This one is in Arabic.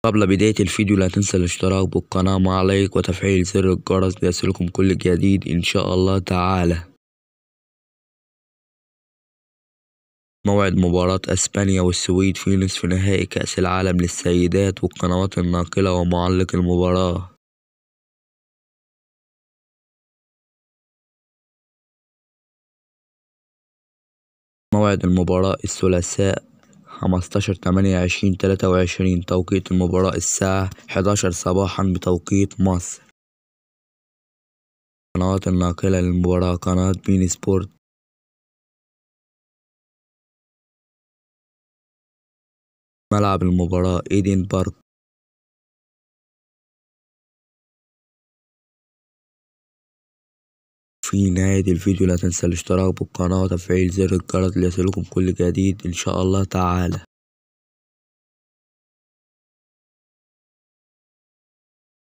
قبل بداية الفيديو لا تنسى الاشتراك بالقناة مع لايك وتفعيل زر الجرس ليصلكم كل جديد إن شاء الله تعالى. موعد مباراة اسبانيا والسويد في نصف نهائي كأس العالم للسيدات والقنوات الناقلة ومعلق المباراة. موعد المباراة الثلاثاء 15/8/2023 توقيت المباراة الساعة 11 صباحا بتوقيت مصر. القنوات الناقلة للمباراة قناة بين سبورت. ملعب المباراة إيدن بارك. في نهاية الفيديو لا تنسى الاشتراك بالقناة وتفعيل زر الجرس ليصلكم كل جديد إن شاء الله تعالى.